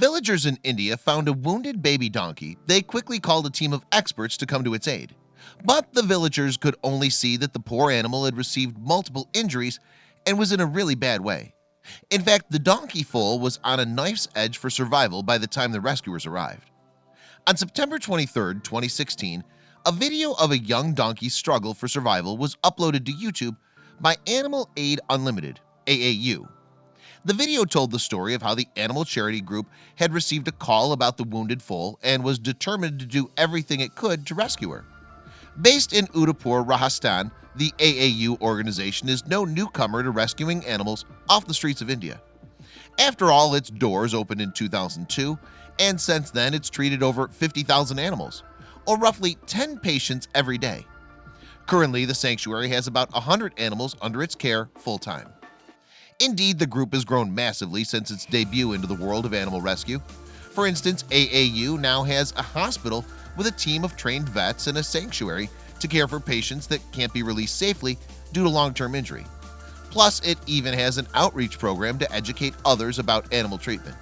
Villagers in India found a wounded baby donkey. They quickly called a team of experts to come to its aid. But the villagers could only see that the poor animal had received multiple injuries and was in a really bad way. In fact, the donkey foal was on a knife's edge for survival by the time the rescuers arrived. On September 23, 2016, a video of a young donkey's struggle for survival was uploaded to YouTube by Animal Aid Unlimited (AAU). The video told the story of how the animal charity group had received a call about the wounded foal and was determined to do everything it could to rescue her. Based in Udaipur, Rajasthan, the AAU organization is no newcomer to rescuing animals off the streets of India. After all, its doors opened in 2002, and since then it's treated over 50,000 animals, or roughly 10 patients every day. Currently, the sanctuary has about 100 animals under its care full-time. Indeed, the group has grown massively since its debut into the world of animal rescue. For instance, AAU now has a hospital with a team of trained vets and a sanctuary to care for patients that can't be released safely due to long-term injury. Plus, it even has an outreach program to educate others about animal treatment.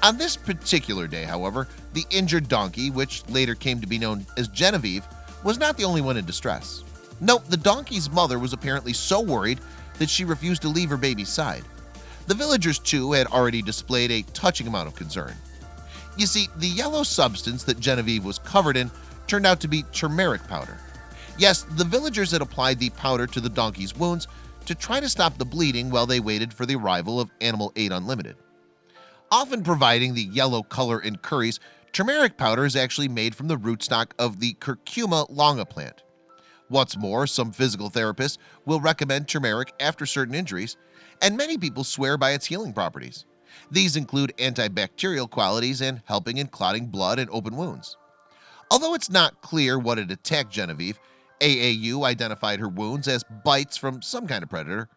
On this particular day, however, the injured donkey, which later came to be known as Genevieve, was not the only one in distress. Nope, the donkey's mother was apparently so worried that she refused to leave her baby's side. The villagers too had already displayed a touching amount of concern. You see, the yellow substance that Genevieve was covered in turned out to be turmeric powder. Yes, the villagers had applied the powder to the donkey's wounds to try to stop the bleeding while they waited for the arrival of Animal Aid Unlimited. Often providing the yellow color in curries, turmeric powder is actually made from the rootstock of the curcuma longa plant. What's more, some physical therapists will recommend turmeric after certain injuries, and many people swear by its healing properties. These include antibacterial qualities and helping in clotting blood and open wounds. Although it's not clear what had attacked Genevieve, AAU identified her wounds as bites from some kind of predator,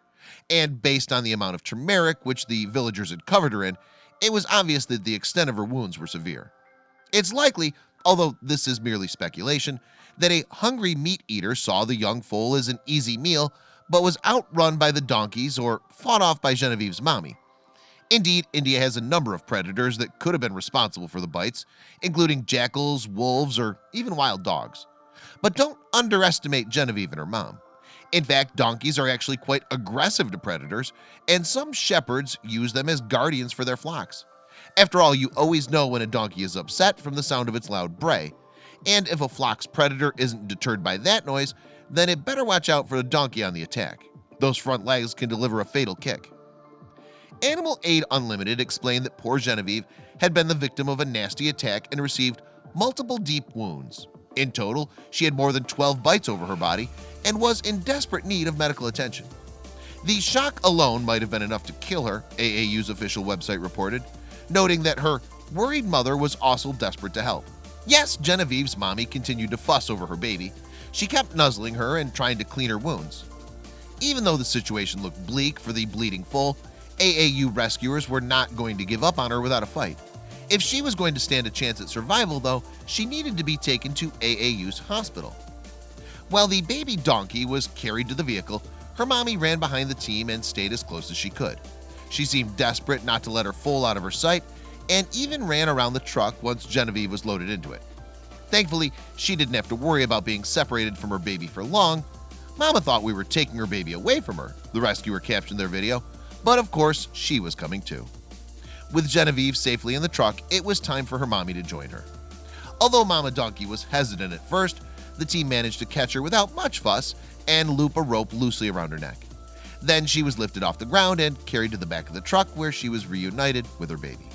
and based on the amount of turmeric which the villagers had covered her in, it was obvious that the extent of her wounds were severe. It's likely, although this is merely speculation, that a hungry meat eater saw the young foal as an easy meal but was outrun by the donkeys or fought off by Genevieve's mommy. Indeed, India has a number of predators that could have been responsible for the bites, including jackals, wolves, or even wild dogs. But don't underestimate Genevieve and her mom. In fact, donkeys are actually quite aggressive to predators, and some shepherds use them as guardians for their flocks. After all, you always know when a donkey is upset from the sound of its loud bray. And if a flock's predator isn't deterred by that noise, then it better watch out for the donkey on the attack. Those front legs can deliver a fatal kick. Animal Aid Unlimited explained that poor Genevieve had been the victim of a nasty attack and received multiple deep wounds. In total, she had more than 12 bites over her body and was in desperate need of medical attention. The shock alone might have been enough to kill her, AAU's official website reported, noting that her worried mother was also desperate to help. Yes, Genevieve's mommy continued to fuss over her baby. She kept nuzzling her and trying to clean her wounds. Even though the situation looked bleak for the bleeding foal, AAU rescuers were not going to give up on her without a fight. If she was going to stand a chance at survival, though, she needed to be taken to AAU's hospital. While the baby donkey was carried to the vehicle, her mommy ran behind the team and stayed as close as she could. She seemed desperate not to let her foal out of her sight and even ran around the truck once Genevieve was loaded into it. Thankfully, she didn't have to worry about being separated from her baby for long. Mama thought we were taking her baby away from her, the rescuer captioned their video, but of course she was coming too. With Genevieve safely in the truck, it was time for her mommy to join her. Although Mama Donkey was hesitant at first, the team managed to catch her without much fuss and loop a rope loosely around her neck. Then she was lifted off the ground and carried to the back of the truck where she was reunited with her baby.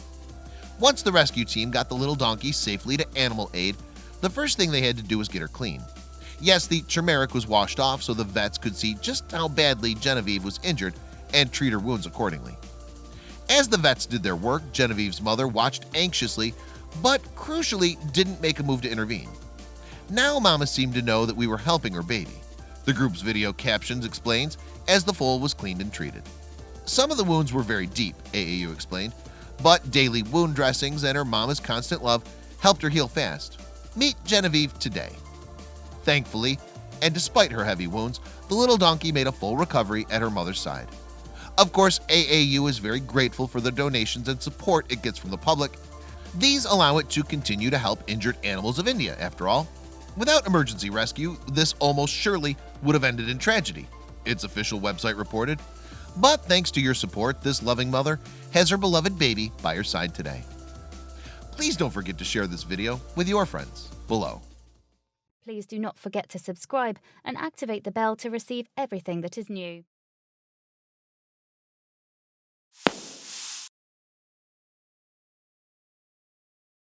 Once the rescue team got the little donkey safely to Animal Aid, the first thing they had to do was get her clean. Yes, the turmeric was washed off so the vets could see just how badly Genevieve was injured and treat her wounds accordingly. As the vets did their work, Genevieve's mother watched anxiously, but crucially didn't make a move to intervene. Now Mama seemed to know that we were helping her baby. The group's video captions explains as the foal was cleaned and treated. Some of the wounds were very deep, AAU explained, but daily wound dressings and her mama's constant love helped her heal fast. Meet Genevieve today. Thankfully, and despite her heavy wounds, the little donkey made a full recovery at her mother's side. Of course, AAU is very grateful for the donations and support it gets from the public. These allow it to continue to help injured animals of India, after all. Without emergency rescue, this almost surely would have ended in tragedy, its official website reported. But thanks to your support, this loving mother has her beloved baby by her side today. Please don't forget to share this video with your friends below. Please do not forget to subscribe and activate the bell to receive everything that is new.